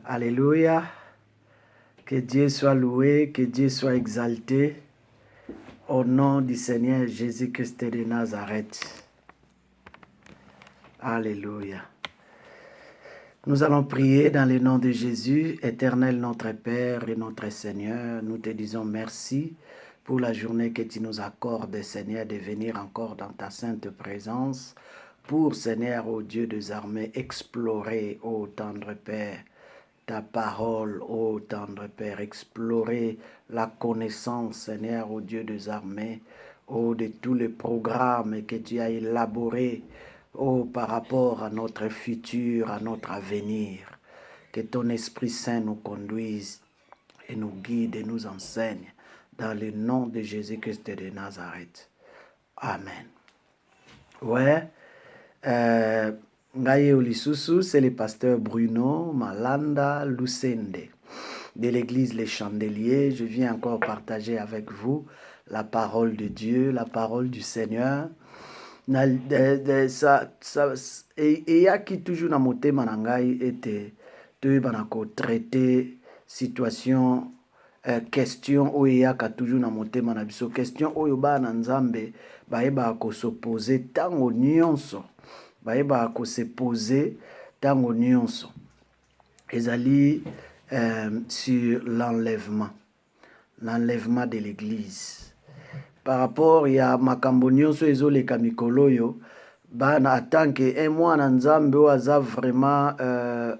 Alléluia. Que Dieu soit loué, que Dieu soit exalté. Au nom du Seigneur Jésus-Christ de Nazareth. Alléluia. Nous allons prier dans le nom de Jésus, éternel notre Père et notre Seigneur. Nous te disons merci pour la journée que tu nous accordes, Seigneur, de venir encore dans ta sainte présence. Pour, Seigneur, ô Dieu des armées, explorer, ô tendre Père, ta parole, ô tendre Père, explorer la connaissance, Seigneur, ô Dieu des armées, ô de tous les programmes que tu as élaborés, ô par rapport à notre futur, à notre avenir. Que ton Esprit Saint nous conduise et nous guide et nous enseigne dans le nom de Jésus-Christ de Nazareth. Amen. Ouais. Ngaye Olisusu, c'est le pasteur Bruno Malanda Lucende de l'église Les Chandeliers. Je viens encore partager avec vous la parole de Dieu, la parole du Seigneur. Et il y a qui toujours dans mon thème était de traiter situation question où il y a toujours dans mon thème question où il y a nzambe baeba ko s'opposer tango nyonso baeba ko se poser tango nyonso ezali sur l'enlèvement de l'église. Par rapport à makambo nyonso ezoleka mikolo yo bana tant que un mois na nzambe oaza vraiment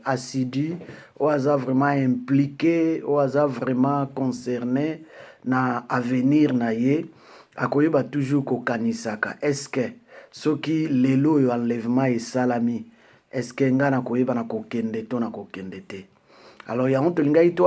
assidu, oaza vraiment impliqué, oaza vraiment concerné na avenir na ye akoyeba toujours kokanisaka est-ce que soki lelo yo enlèvement et salami est-ce que nga na koyeba na kokende to na kokende te. Alors, il y a un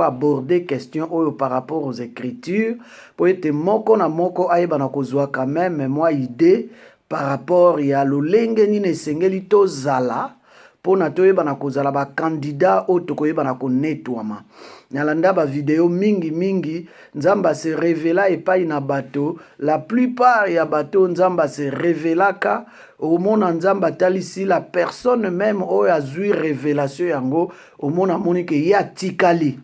aborder question par rapport aux écritures pour être moko na moko aïba na kozwa quand même moi idée par rapport ya lolenge ni nesengeli to zala pour na toyeba na kozala ba candidat o to koyeba na ko netwama. Nalanda ba vidéo mingi nzamba se révéla et pas ina bato la plupart ya bato nzamba se révélaka au monde nzamba talisi la personne même o azui révélation yango au monde amoni ke ya tikali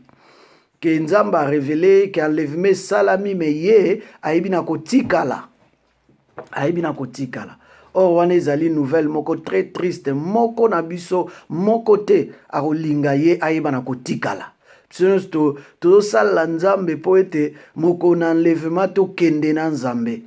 ke nzamba révélé ke enlèvement salami me ye aibina ko tikala or wana ezali nouvelle moko très triste moko na biso moko te akolinga ye aibana ko tikala. To sala nzambe po ete moko na enlèvement to kende na nzambe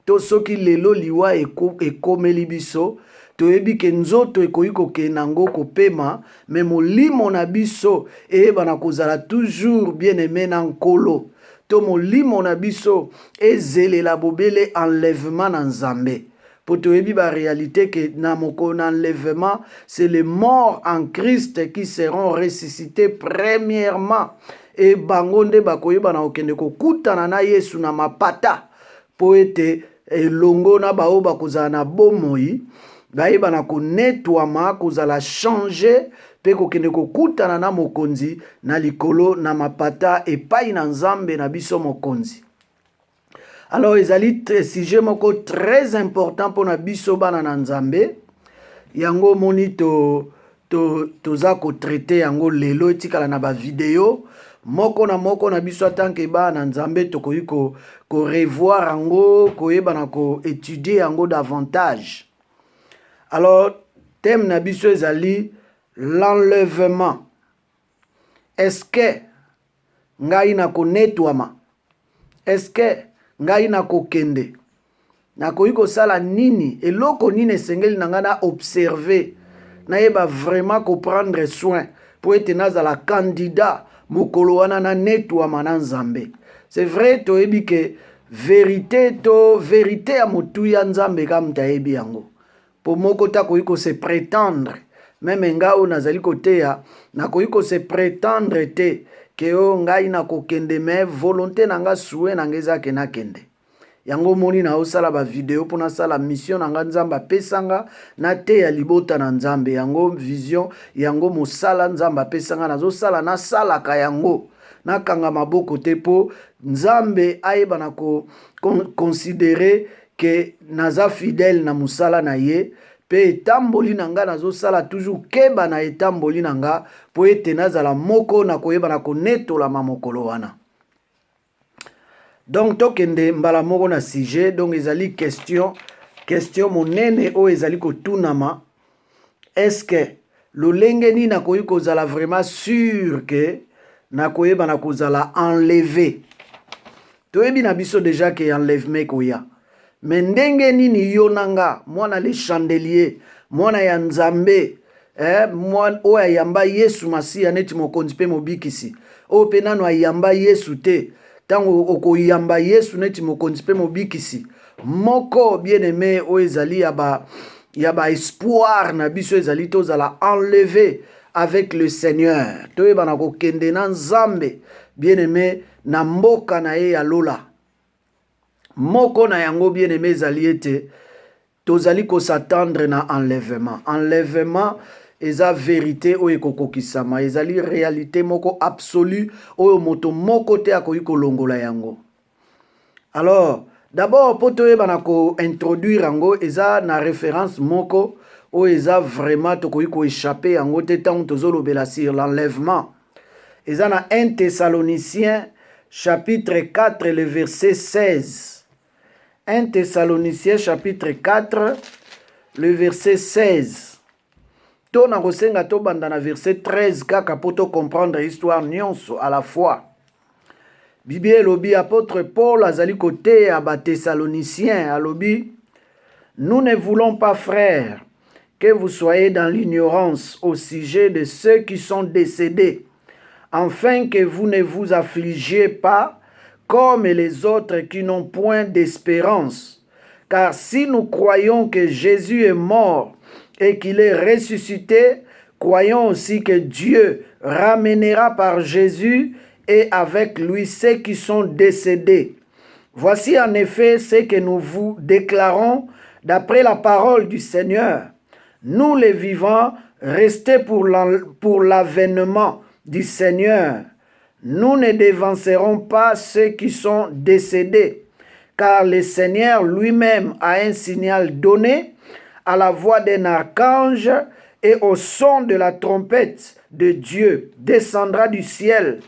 to soki lelo liwa ekomeli biso toyebi ke nzoto ekoki kokenda ngo kopema me molimo na biso eyebana kozala toujours bien aimé na nkolo to molimo na biso ezelela bobele enlèvement na nzambe. Pour te dire la réalité que na moko na enlèvement, c'est les morts en Christ qui seront ressuscités premièrement. Et bangonde bakoyeba na okende ko kutana na Yesu na mapata po ete longo na bao bakozala na bomoi bayeba na ko netwama kozala changer pe kokende ko kutana na mokonzi na likolo na mapata epai na nzambe na biso mokonzi. Alors, ezali sujet moko très important pour na biso bana na nzambe. Yango moni toza ko traiter yango lelo etikala na ba vidéo moko na biso tanke bana nzambe tokoyi ko revoir yango koyeba na ko étudier yango davantage. Alors, thème na biso ezali l'enlèvement. Est-ce que ngai na ko netwama? Est-ce que ngai na kokende na koyi kosala nini eloko nini esengeli na nga na observer nayeba vraiment prendre soin pour être nazala candidat mokolo wana na netwama na nzambe. C'est vrai toyebi ke vérité ya motu ya nzambe kam tayebi yango po moko ta koyi ko se prétendre même ngao nazali koteya na koyi ko se prétendre te ke o ngai na kokende me volonté na nga souhait na ngeza ke na kende yango moni na osala ba vidéo pour na sala mission na nga nzamba pesanga na te ya libota na nzambe yango vision yango mosala nzamba pesanga nazo sala na sala ka yango na kanga maboko te po nzambe ayeba na ko considérer que naza fidèle na musala na ye pe etamboli na nga nazosala toujours keba na etamboli na nga po ete nazala moko na koyeba na konetolama mokolo wana. Donc tokende mbala moko na sujet, donc ezali question monene o ezali kotunama, est-ce que lolenge ni nakoyi kozala vraiment sûr que nakoyeba na kozala enlevé. Toyebi na biso déjà que enlèvement koya. Mais ndenge nini yo nanga mwana le chandelier, mwana ya nzambe, mwana o ayamba Yesu Masiya neti mokonzi pe mobikisi. O pe nano ayamba Yesu te. Tango okoyamba Yesu neti mokonzi pe mobikisi. Moko bien aimé o ezali ya ba espoir na biso ezali tozala enlevé avec le Seigneur. Toyeba na kokende na nzambe bien aimé na mboka na ye ya lola. Moko na yango bien aimé ezali ete tozali ko s'attendre na enlèvement. Enlèvement eza vérité oyo ekokokisama, ezali réalité moko absolue oyo moto moko te akoki kolongola yango. Alors d'abord po toyeba na ko introduire yango eza na référence moko oyo eza vraiment tokoki ko échapper yango te tango tozolobela sur l'enlèvement. Eza na 1 Thessaloniciens chapitre 4 le verset 16. 1 Thessaloniciens chapitre 4 le verset 16. To na kosenga to banda na verset 13 kaka poto comprendre histoire nyonso à la fois. Bible elobi apôtre Paul azali kote ya ba Thessaloniciens alobi, nous ne voulons pas frères que vous soyez dans l'ignorance au sujet de ceux qui sont décédés, afin que vous ne vous affligiez pas comme les autres qui n'ont point d'espérance. Car si nous croyons que Jésus est mort et qu'il est ressuscité, croyons aussi que Dieu ramènera par Jésus et avec lui ceux qui sont décédés. Voici en effet ce que nous vous déclarons d'après la parole du Seigneur. Nous les vivants, restés pour l'avènement du Seigneur. Nous ne dévancerons pas ceux qui sont décédés, car le Seigneur lui-même a un signal donné à la voix d'un archange et au son de la trompette de Dieu descendra du ciel,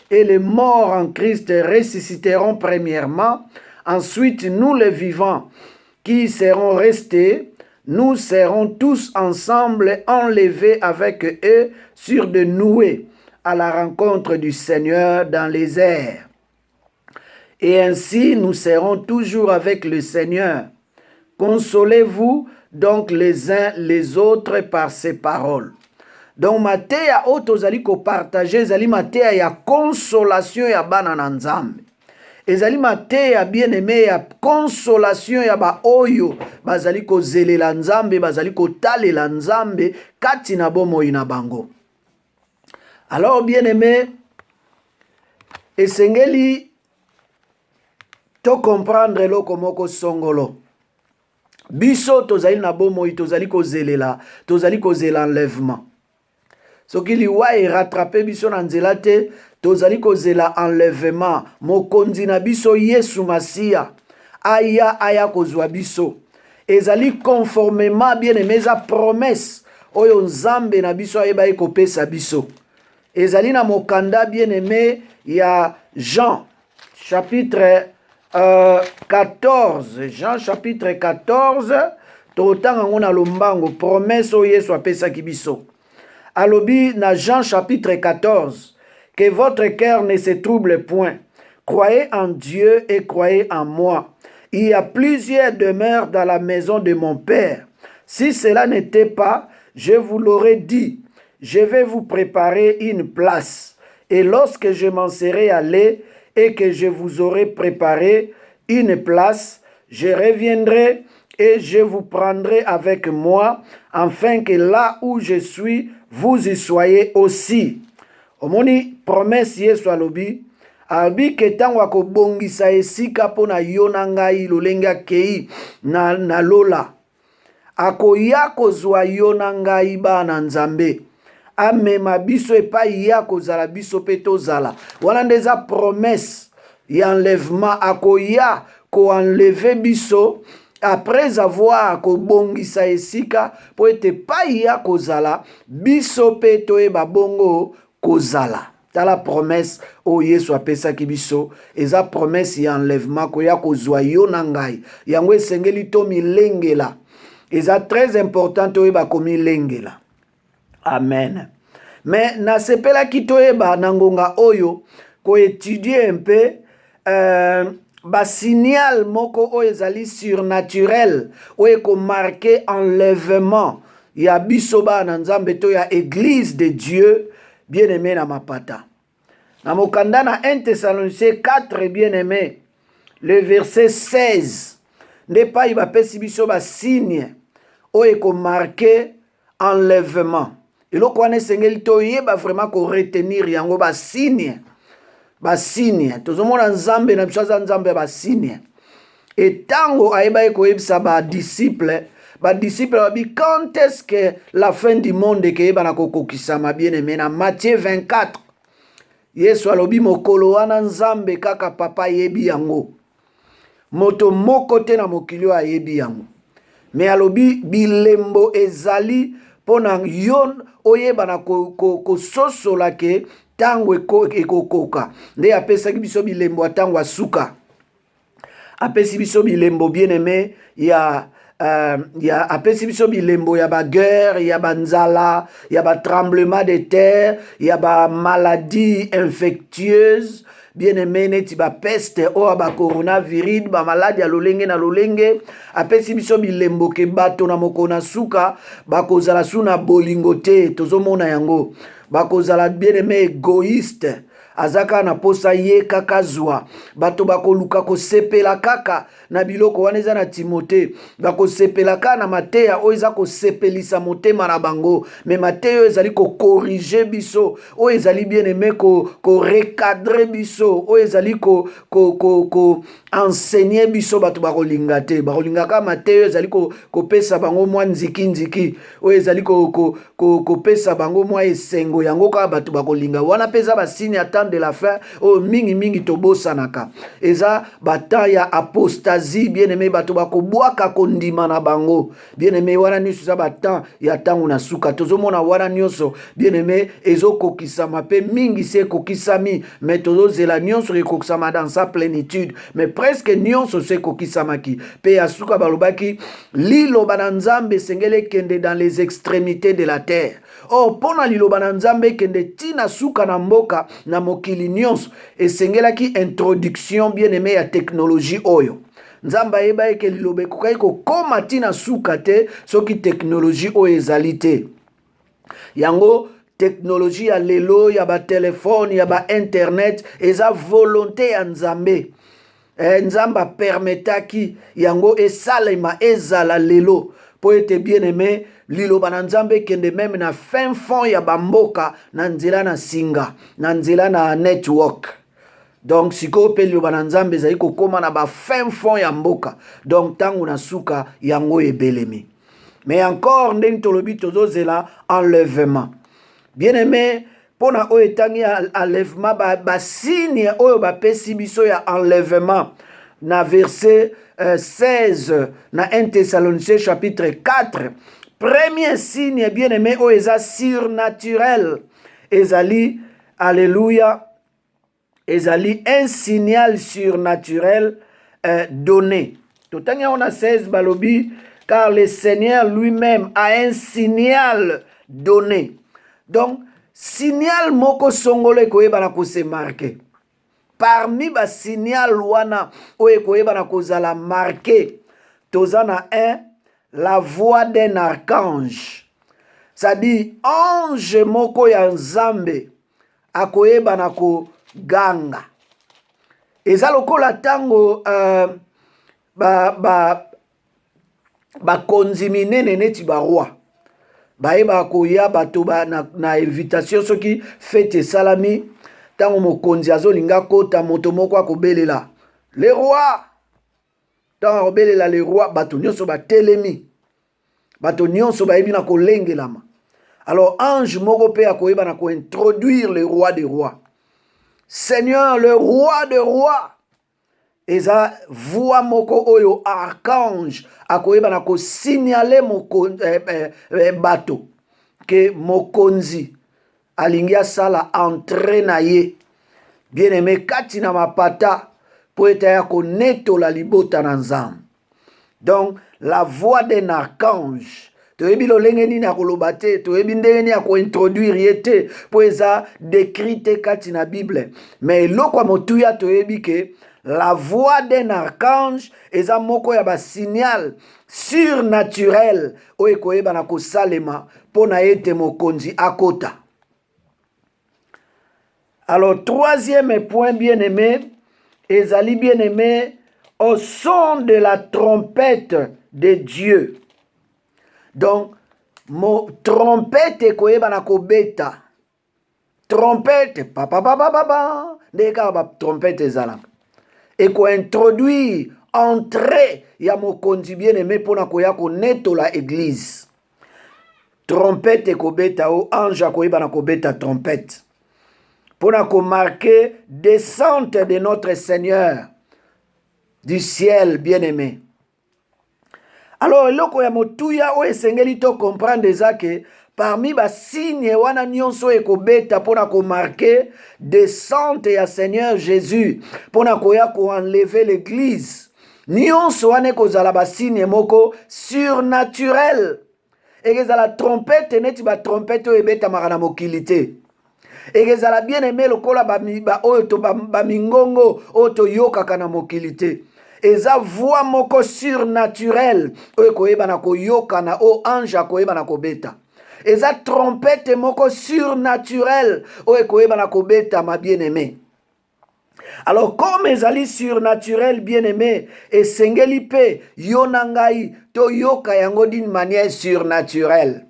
et les morts en Christ ressusciteront premièrement. Ensuite, nous les vivants qui serons restés, nous serons tous ensemble enlevés avec eux sur de nuées à la rencontre du Seigneur dans les airs. Et ainsi nous serons toujours avec le Seigneur. Consolez-vous donc les uns les autres par ces paroles. Donc mateya oto zali ko partager zali mateya ya consolation ya bana na nzambe. Ezali mateya bien aimé ya consolation ya ba oyo bazali ko zelela nzambe, bazali ko talela nzambe kati na bomoi na bango. Alors bien aimé, esengeli to comprendre loko moko songolo. Biso tozali na bomoi tozali ko zelela, tozali ko zela enlèvement. Soki liwa e rattraper biso na nzela te, tozali ko zela enlèvement. Mokonzi na biso Yesu Masiya aya kozwa biso. Ezali conformément bien aimé za promesse oyo nzambe na biso ayeba ekopesa biso. Ezali na mokanda bien aimé ya Jean chapitre 14. Jean chapitre 14 totanga ngona lombango promesse oyo Yesu apesaki biso. Alobi na Jean chapitre 14 que votre cœur ne se trouble point. Croyez en Dieu et croyez en moi. Il y a plusieurs demeures dans la maison de mon Père. Si cela n'était pas, je vous l'aurais dit. Je vais vous préparer une place. Et lorsque je m'en serai allé et que je vous aurai préparé une place, je reviendrai et je vous prendrai avec moi, afin que là où je suis, vous y soyez aussi. Omoni promesse Yesu alobi, abi ke tango akobongisa esika pona yo na ngai lolenge akei na lola. Akoya kozwa yo na ngai bana nzambe. Amema biso epai ya kozala biso pe tozala. Wana ndeza promesse ya enlèvement akoya ko enlever biso après avoir kobongisa esika po ete pai ya kozala biso pe toyeba bongo kozala. Dans la promesse o Yesu apesaki biso eza promesse ya enlèvement koya kozwa yo na ngai yango esengeli to milengela eza très important toyeba komilengela. Amen. Mais nasepelaki toyeba na ngonga oyo ko étudier un peu ba signal moko o ezali surnaturel o eko marqué enlèvement ya biso bana nzambe to ya église de Dieu bien-aimé na mapata. Na mokanda na 1 Thessaloniciens 4 bien-aimé le verset 16 nde pa iba pesi biso ba signe o eko marqué enlèvement. Eloko wana esengeli toyeba vraiment ko retenir yango ba signe. Basigne tozomona nzambe na biso aza nzambe basigne etango ayeba ekoyebisa badisciple babi quand est-ce que la fin du monde ekeyeba na kokokisama bien-aimé na Matthieu 24 Yesu alobi mokolo wana nzambe kaka papa yebi yango moto moko te na mokili ayebi yango me alobi bilembo ezali pona yo oyeba na kososola ke tango ekokoka nde apesaki biso bilembo atango asuka apesi biso bilembo bien-aimé ya apesi biso bilembo ya ba guerre ya banzala ya ba tremblement de terre ya ba maladie infectieuse bien-aimé neti ba peste o ba coronavirus ba maladie ya lolenge na lolenge apesi biso bilembo ke bato na mokona suka bakozala suna bolingo te tozomona yango bakozala bien-aimé égoïste azaka na posa ye kaka zwa bato bakoluka kosepela kaka na biloko wana eza na Timote bakosepela kaka na mateya oyo eza kosepelisa motema na bango me mateya oyo ezali kokorige biso oyo ezali bien-aimé korecadre biso oyo ezali enseigner biso bato bakolinga te bakolinga kaka mateya oyo ezali kopesa bango mwa nziki oyo ezali kopesa bango mwa esengo yango kaka bato bakolinga wana peza basine ata de la fin o mingi tobosanaka eza bata ya apostasie bien-aimé bato bakobwaka kondima na bango bien-aimé wana nyonso eza bata ya tango na suka tozomona wana nyonso bien-aimé ezokokisama pe mingi se ekokisami me tozozela nyonso ekokisama dans sa plénitude mais presque nyonso se ekokisamaki pe ya suka balobaki liloba na nzambe esengeli kende dans les extrémités de la terre pona liloba na nzambe kende tina suka na mboka na mokili nyonso esengelaki introduction bien-aimé ya technologie oyo nzambe ayeba eke liloba ekokaki kokoma tina suka te soki technologie oyo ezali te yango technologie ya lelo ya batelefone ya bainternet eza volonté ya nzambe nzambe apermetaki yango esalema ezala lelo po ete bien-aimé liloba na nzambe kende meme na fin fond ya bamboka na nzela na singa na nzela na network donc sikoyo pe liloba na nzambe ezali kokoma na ba fin fond ya mboka donc tango na suka yango ebelemi mais encore ndenge tolobi tozozela enlèvement bien-aimé pona oyo etangi enlèvement basigne oyo bapesi biso ya enlèvement na verset 16 na 1 Thessaloniciens chapitre 4 premier signe bien-aimé oyo eza surnaturel ezali alléluia ezali un signal surnaturel donné totangi on a 16 balobi car le Seigneur lui-même a un signal donné donc signal moko songolo ekoyeba na kose marqué parmi ba signal wana oyo ekoyeba na kozala marqué toza na 1 la voix d'un archange c'est-à-dire ange moko ya nzambe akoyeba na koganga eza lokola tango bakonzi minene neti baroi bayeba koya bato na invitation soki fete esalami tango mokonzi azolinga kota moto moko akobelela le roi tango akobelela le roi bato nyonso batelemi bato nyonso bayebi na kolengelama alors ange moko pe akoyeba na kointroduire le roi des rois Seigneur le roi des rois eza voix moko oyo archange akoyeba na ko signaler bato ke mokonzi alingi asala entrée na ye bien aimé kati na mapata po ete ya konetola libota na nzambe. Donc la voix d'un archange toyebi lolenge nini akoloba te, toyebi ndenge nini akointroduire ye te po eza décrit te kati na Bible, mais eloko ya motuya toyebi ke la voix d'un archange eza moko ya basignal surnaturel oyo ekoyeba na kosalema mpo na ete mokonzi akota. Alors, troisième point bien-aimé, ezali bien-aimé, au son de la trompette de Dieu. Donc, mo trompette ekoyeba na kobeta. Trompette, papa, ndeka ba trompette ezala. Eko introduire entrée ya mokonzi bien-aimé pona koya konetola église. Trompette ekobeta o ange akoyeba na kobeta trompette. Pour nous marquer descente de notre Seigneur du ciel bien-aimé. Alors, eloko ya motuya o esengeli to comprendre déjà que parmi ba signe wana nyonso ekobeta pour nous marquer descente ya Seigneur Jésus pour nous koya ko enlever l'église. Nyonso wana kozala ba signe moko surnaturel. Et que la trompette neti ba trompette o ebeta makana mokilité. Et que ça bien aimé le kola ba mingongo oto yoka kana mokilité. Et ça voix moko surnaturel o koyeba na ko yoka na o ange koyeba na ko beta. Et ça trompette moko surnaturel o koyeba na ko beta ma bien aimé. Alors comme ezali surnaturel bien aimé et sengeli pe yonangai to yoka yango d'une manière surnaturelle.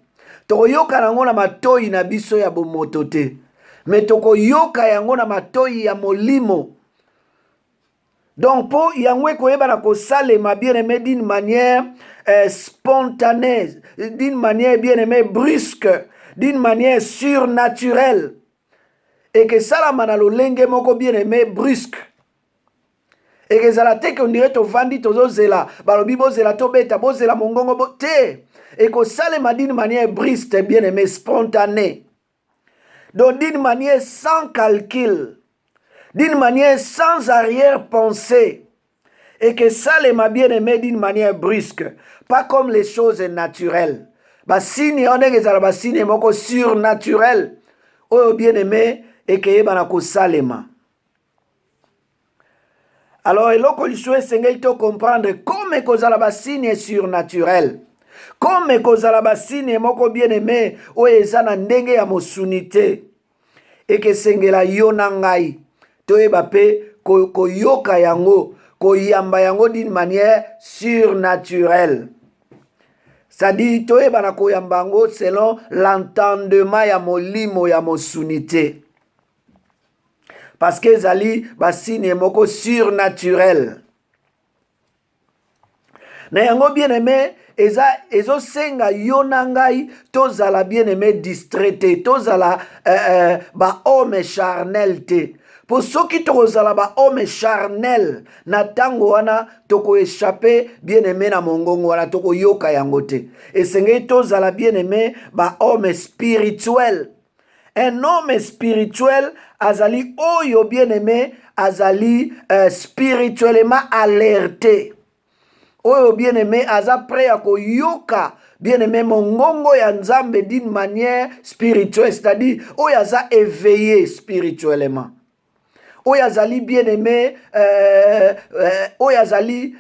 To yoka nango na matoi na biso ya bomotote. Mais toko yoka yango na matoi ya molimo. Donc po yango koyeba na kosalema bien aimé d'une manière spontanée, d'une manière bien aimé brusque, d'une manière surnaturelle. Et que ça la manalo lenge moko bien aimé brusque. Et que ça la te qu'on dirait to vandi tozo zela, balobi bo zela to beta bo zela mongongo bo te. Et que ça le d'une manière brusque bien aimé spontanée. Donc d'une manière sans calcul, d'une manière sans arrière-pensée, et que ça les m'a bien aimé d'une manière brusque, pas comme les choses naturelles. Bah signe on est que ça bah signe moko surnaturel, oh bien aimé et que yeba na ko salema. Alors eloko liswe sengeli to comprendre comme que ça bah signe surnaturel. Comme kozala basine moko bien aimé o ezana ndenge ya mosunité et que sengela yona ngai toyeba pe ko yoka yango ko yamba yango d'une manière surnaturelle. Ça dit toyeba na ko yamba yango selon l'entendement ya molimo ya mosunité. Parce que zali basine moko surnaturel. Na yango bien aimé ezo senga yonangai tozala bien aimé distraité tozala ba homme charnel te pour ceux qui tozala ba homme charnel na tango wana toko échapper bien aimé na mongongo wana toko yoka yango te esengeli tozala bien aimé ba homme spirituel. Un homme spirituel azali oyo bien aimé azali spirituellement alerté. Oyo bien aimé aza prêt à koyoka bien aimé mongongo ya nzambe d'une manière spirituelle, c'est-à-dire oyo aza éveillé spirituellement. Oyo azali bien aimé oyo azali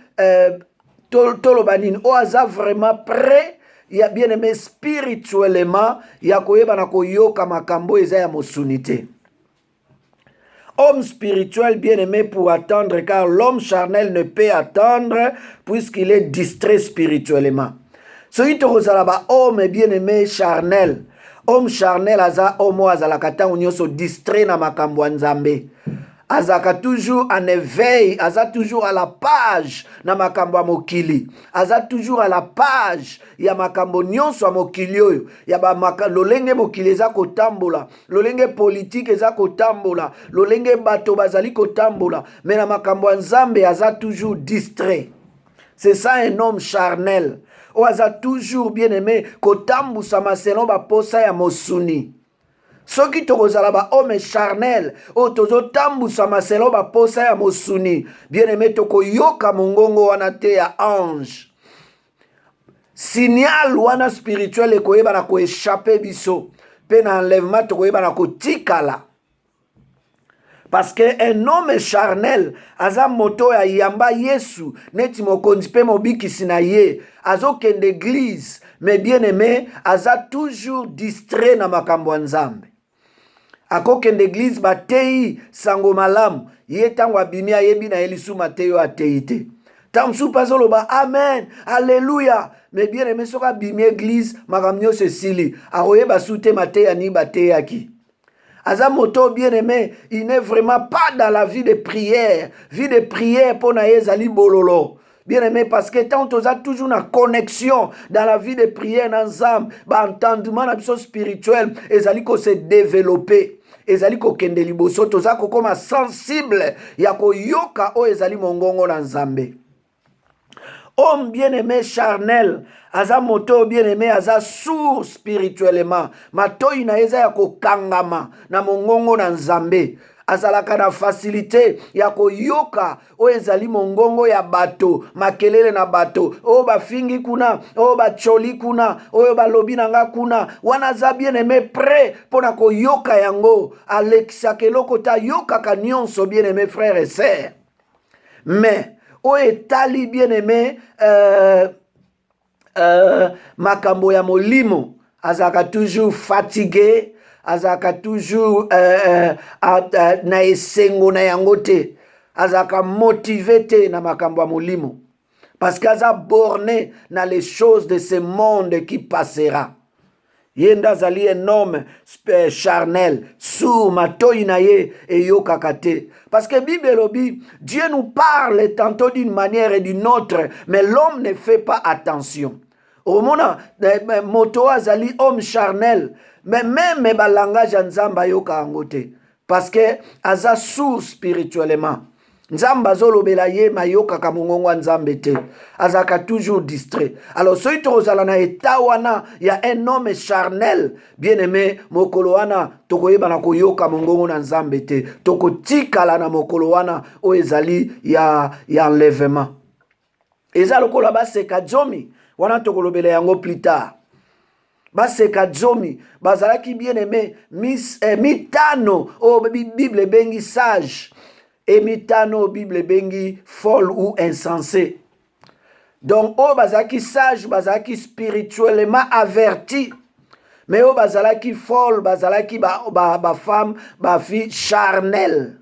tolobanine oyo aza vraiment prêt ya bien aimé spirituellement ya koyeba na koyoka makambo eza ya mosunité. Homme spirituel bien-aimé pour attendre, car l'homme charnel ne peut attendre puisqu'il est distrait spirituellement. Celui qui est homme bien-aimé charnel, homme charnel aza homo azala kata unyoso distrait na makambo nzambe. azaka toujours en éveil, aza toujours à la page na makambo ya mokili, aza toujours à la page ya makambo nyonso ya mokili oyo, ya lolenge mokili eza kotambola, lolenge politique eza kotambola, lolenge bato bazali kotambola, mais na makambo ya Nzambe aza toujours distrait. C'est ça un homme charnel. O aza toujours bien aimé kotambusa selon baposa ya mosuni. Soki tokozala ba homme charnel o tozotambusa selon baposa ya mosuni, bien aimé tokoyoka mongongo wana te ya ange. Signal wana spirituel ekoyeba na koéchapper biso, pe na enlèvement tokoyeba na kotikala. Parce que un homme charnel aza moto ya yamba Yesu neti mokonzi pe mobikisi na ye, azokende église, mais bien aimé aza toujours distrait na makambo ya Nzambe. Akokende église batei sango malamu, ye tango abimi ayebi na elisu mateyo atei te. Tamsu pazoloba amen, alléluia. Mais bien aimé soka bimi église makamnyo se sili, aroyeba sute mateya ni bateyaki. Aza moto bien aimé, il n'est vraiment pas dans la vie de prière. Vie de prière pour na ezali bololo. Bien aimé, parce que tant on a toujours une connexion dans la vie de prière dans Nzambe, ba entendement na biso spirituel, ezali ko se développer. Ezali ko kende liboso, toza ko koma sensible ya ko yoka o ezali mongongo na Nzambe. Homme bien-aimé charnel, aza moto bien-aimé, aza sourd spirituellement. Matoi na eza ya kokangama na mongongo na Nzambe. Azalaka na facilité ya koyoka o ezali mongongo ya bato, makelele na bato, o bafingi kuna, o bacholi kuna, o balobi nanga kuna, wana za bien-aimé prêt pona koyoka yango, Alexa keloko ta yoka ka nyonso bien-aimé frères et sœurs. Mais o etali bien-aimé makambo ya molimo, azaka toujours fatigué, azaka toujours na esengo na yango te, azaka motivé te na makambo ya molimo, parce qu'aza borné na les choses de ce monde qui passera. Yenda zali un homme charnel, sourd, matoi na ye et yo kakate. Parce que Bible lobi, Dieu nous parle tantôt d'une manière et d'une autre, mais l'homme ne fait pas attention. Au moment moto azali homme charnel, mais même ba langage nzamba yo kangote, parce que aza sourd spirituellement. Nzamba azolobela ye mayoka ka mongongo Nzambe te, azaka toujours distrait. Alors soki tozala na eta wana ya un homme charnel, bien aimé, mokolo wana tokoyeba na koyoka mongongo na Nzambe te, tokotikala na mokolo wana o ezali ya enlèvement. Eza lokola baseka jomi wana tokolobela yango plus tard. Baseka jomi bazalaki bien aimé mitano o Bible bengi sage. Et mitano Bible bengi folle ou insensé. Donc o bazaki sage, bazaki spirituellement averti. Mais o bazalaki folle, bazalaki ba femme, ba fille charnelle.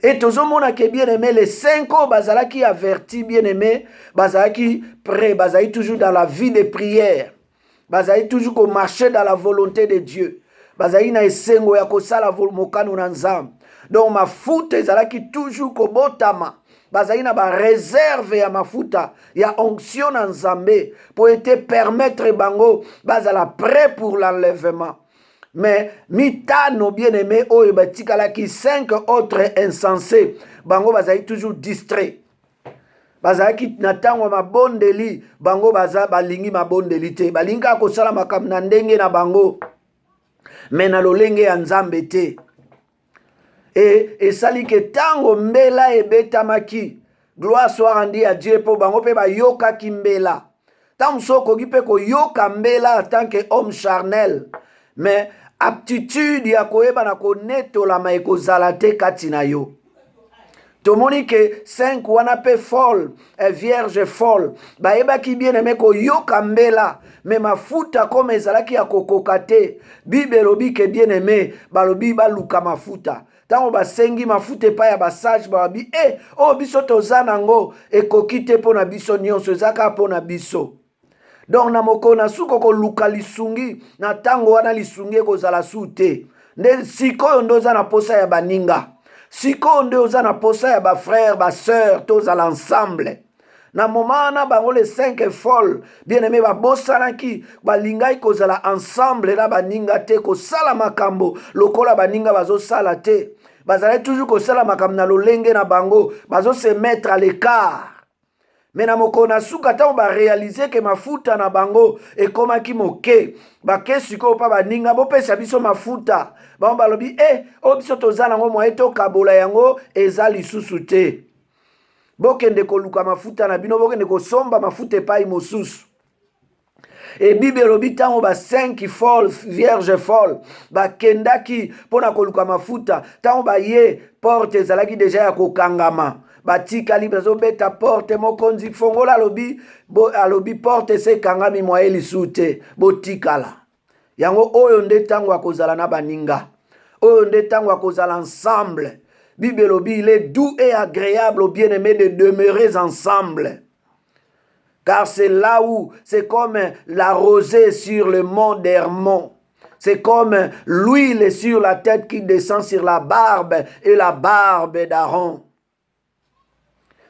Et tout le monde qui est bien aimé, les 5 ans, bazalaki averti, bien aimé, bazalaki prêt, bazalaki toujours dans la vie de prière. Bazalaki toujours qu'on marchait dans la volonté de Dieu. Bazalaki na esengo ya kosala mokano na Nzambe. Donc mafuta ezalaki toujours kobotama, bazali na ba réserve ya mafuta ya onction na Nzambe pour te permettre bango bazala prêt pour l'enlèvement. Mais mitano bien aimé oyo batikalaki 5 autres insensés, bango bazali toujours distrait. Bazalaki na tango mabondeli, bango baza balingi mabondeli te, balinga kosala makambo na ndenge na bango, mais na lolenge ya Nzambe te. Et sali que tango mbela ebetamaki, gloire soit rendue à Dieu pour bango pe ba yoka kimbela. Tango soko gipe ko yoka mbela en tant que homme charnel, mais aptitude ya koeba na koneto la maiko zalate katina yo. Tomoni que 5 wana pe folle, vierge folle, ba eba ki bien aimé ko yoka mbela, mais mafuta comme ezalaki ya kokokate, Bible lobi que bien aimé, ba lobi ba luka mafuta. Tango basengi mafuta pa ya basage babi oh biso tozana ngo ekokite pona biso nyonso ezaka pona biso. Donc na moko na suko ko luka lisungi na tango wana lisungi kozala sute. nde sikoyo nde oza na posa ya baninga, sikoyo nde oza na posa ya bafrère basœur tozala ensemble. Na moment na bango les 5 folles bien-aimé babosanaki balingai kozala ensemble na baninga te kosala makambo lokola baninga bazosala te, bazalaki toujours kosala makambo na lolenge na bango, se mettre à l'écart. Mais na moko na suka ntango barealize ke mafuta na bango ekomaki moke, bake sikoyo pa baninga bopesa biso mafuta, bango balobi oyo biso toza nango moye tokabola yango eza lisusu te, bokende koluka mafuta na bino, bokende kosomba mafuta epai mosusu. Et Bible elobi ntango ba 5 folles vierge folle bakendaki mpona koluka mafuta, ntango baye porte ezalaki deja ya kokangama, batikali bazobeta porte, mokonzi fongola alobi porte se ekangami mwaye lisusu te, botikala. Yango oyo nde ntango akozala na baninga, oyo nde ntango akozala ensemble. Bible elobi il est doux et agréable aux bien-aimés de demeurer ensemble. Car c'est là où c'est comme la rosée sur le mont d'Hermon. C'est comme l'huile sur la tête qui descend sur la barbe et la barbe d'Aaron.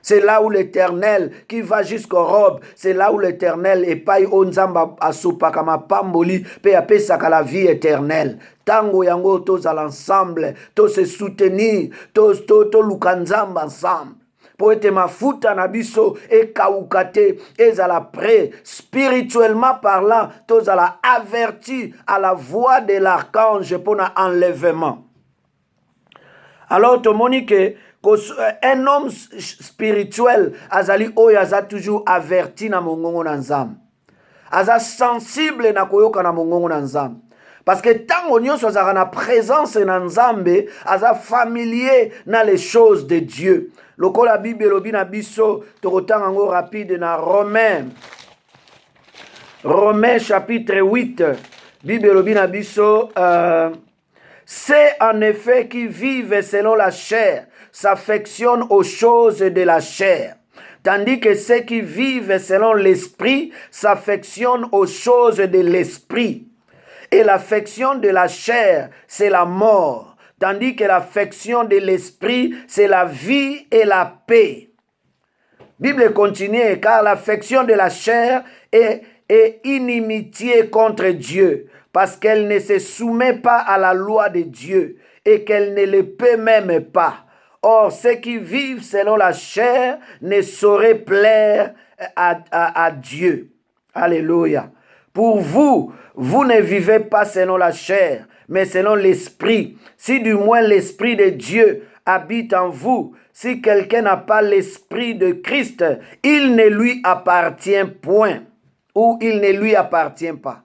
C'est là où l'Éternel qui va jusqu'aux robes, c'est là où l'Éternel epai onzamba asopaka mapamboli pe apesaka la vie éternelle. Tango yango tozala ensemble, to se soutenir, to lukanzamba ensemble. Po ete mafuta na biso ekauka te, ezala prêt spirituellement parlant, tozala averti à la voix de l'archange pour un enlèvement. Alors tomoni que un homme spirituel azali oyo aza toujours averti na mongongo na nzambe, aza sensible na koyoka na mongongo na nzambe, parce que tango nyonso azaka na présence na nzambe aza familier na les choses de Dieu. Lokola Bible elobi na biso tokotanga ngo rapide na Romains chapitre 8, Bible elobi na biso c'est en effet qui vivent selon la chair s'affectionnent aux choses de la chair, tandis que ceux qui vivent selon l'esprit s'affectionnent aux choses de l'esprit. Et l'affection de la chair, c'est la mort, tandis que l'affection de l'esprit, c'est la vie et la paix. Bible continue, car l'affection de la chair est inimitié contre Dieu, parce qu'elle ne se soumet pas à la loi de Dieu et qu'elle ne le peut même pas. Or, ceux qui vivent selon la chair ne sauraient plaire à Dieu. Alléluia. Pour vous, vous ne vivez pas selon la chair, mais selon l'esprit. Si du moins l'esprit de Dieu habite en vous, si quelqu'un n'a pas l'esprit de Christ, il ne lui appartient point, ou il ne lui appartient pas.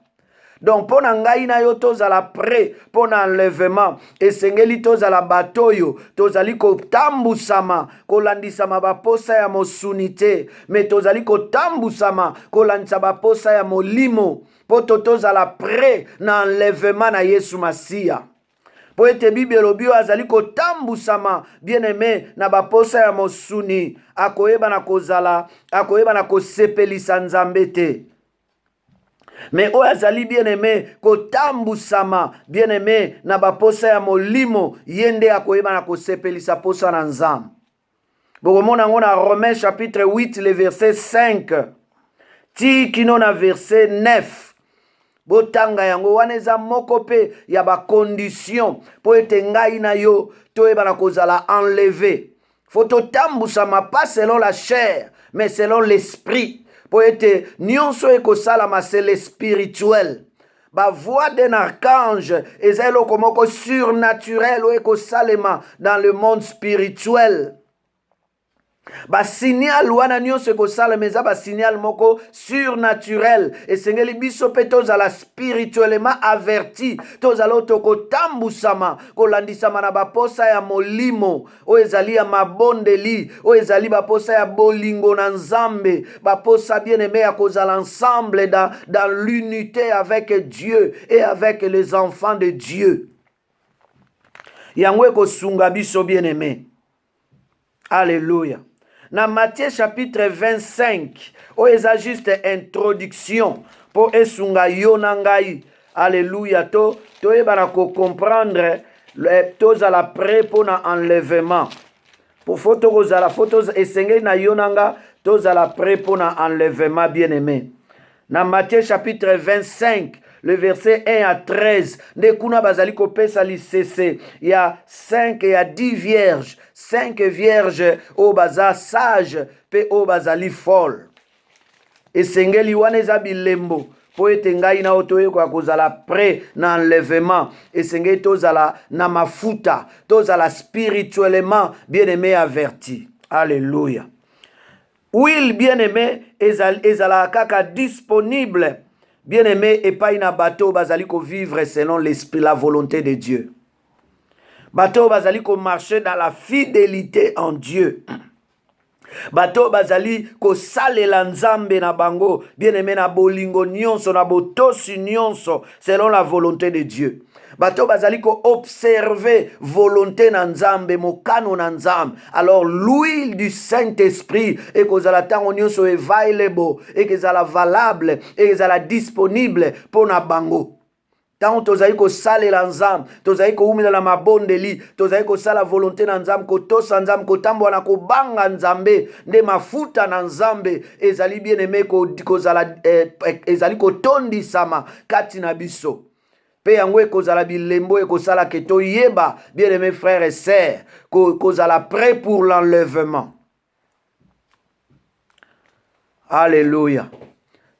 Donc, pour ngai na yo tozala prêt pour l'enlèvement, et sengeli tozala batoyo, tozali ko tambusama, kolandisama baposa ya mosunite, mais tozali ko tambusama, kolandisa baposa ya molimo, poto tozala prêt na enlèvement na Yesu Masia. Po ete Bible lobio azali ko tambusama, bien aimé, na baposa ya mosuni, akoyeba na kozala, akoyeba na kosepelisa nzambe te. Mais oyo azali bien aimé kotambusama, bien aimé na baposa ya molimo, yende akoyeba na kosepelisa posa na nzambe. Bokomona ngo na Romains chapitre 8 le verset 5 ti kino na verset 9. Botanga yango wana eza moko pe ya ba condition po ete ngai na yo toyeba na kozala enlevé. Faut totambusama pas selon la chair mais selon l'esprit. Po ete nyonso ekosalama c'est le spirituel. Ba voix d'un archange eza eloko moko surnaturel o ekosalema dans le monde spirituel. Ba signal wana nyonso ekosalema eza ba signal moko surnaturel. Esengeli biso pe tozala spirituellement averti, tozala tokotambusama kolandisama na baposa ya molimo o ezali ya mabondeli, o ezali baposa ya bolingo na nzambe, baposa bien aimé ya kozala ensemble dans l'unité avec Dieu et avec les enfants de Dieu. Yango ekosunga biso bien aimé. Alléluia. Dans Matthieu chapitre 25, où il y a juste introduction pour esunga yo nangai Alléluia. To ebana ko comprendre tous à la prêt pour na enlèvement. Pour photo kozala photos esengeli na yonanga tous à la prêt pour na enlèvement bien-aimé. Dans Matthieu chapitre 25, le verset 1 à 13, Nekuna bazali kopesa lisese, il y a 5 et à 10 vierges, 5 vierges au baza sage, pe au bazali folle. Et sengeli waneza bilembo, po ete ngai na otoye kwa kozala prêt na enlèvement, et sengeli tozala na mafuta, tozala spirituellement bien-aimé averti. Alléluia. Huile bien-aimé ezala kaka disponible bien-aimé et pas ina bateau bazali ko vivre selon l'esprit, la volonté de Dieu. Bateau bazali ko marcher dans la fidélité en Dieu. Bateau bazali ko salela nzambe na bango bien-aimé na bolingo nyonso na botosi nyonso selon la volonté de Dieu. Bateau bazali ko observer volonté na nzambe mokano na nzambe. Alors l'huile du Saint-Esprit et kozala tango nyonso available et kozala valable et kozala disponible pour na bango. Tant tozali ko salela nzambe, tozali ko umila na mabondeli, tozali ko sala volonté na nzambe, ko tosa nzambe, ko tambwa na ko banga nzambe, nde mafuta na nzambe ezali bien aimé ko zala ezali ko tondi sama kati na biso. Pe yango ekozala bilembo ekosala ke toyeba bien aimé frères et sœurs kozala prêt pour l'enlèvement. Alléluia.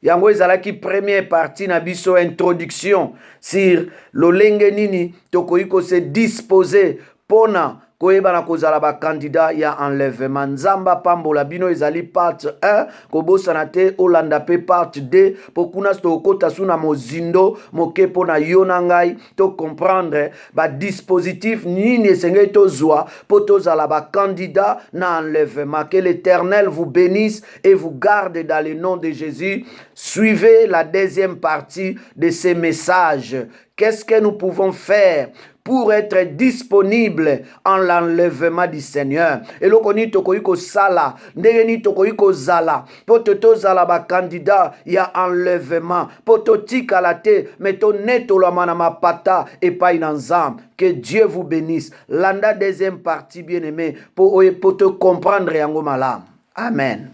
Yango ezalaki première partie na biso introduction sur lolenge nini tokoyiko se disposer pona koyeba na kozala ba candidat ya enlèvement. Nzamba pambola bino ezali part 1 kobosana te olanda pe part 2 pokuna stokota suna mozindo moke pona yona ngai to comprendre ba dispositif nini esengeli tozwa po tozala ba candidat na enlèvement. Que l'Éternel vous bénisse et vous garde dans le nom de Jésus. Suivez la deuxième partie de ces messages. Qu'est-ce que nous pouvons faire pour être disponible en l'enlèvement du Seigneur? Et le koni tokoyiko sala, ndegeni tokoyiko zala, poto zala ba candidat ya enlèvement, poto tika la te, meto neto la manama pata et pas inanzam. Que Dieu vous bénisse. Landa deuxième partie bien aimé pour te comprendre yango malam. Amen.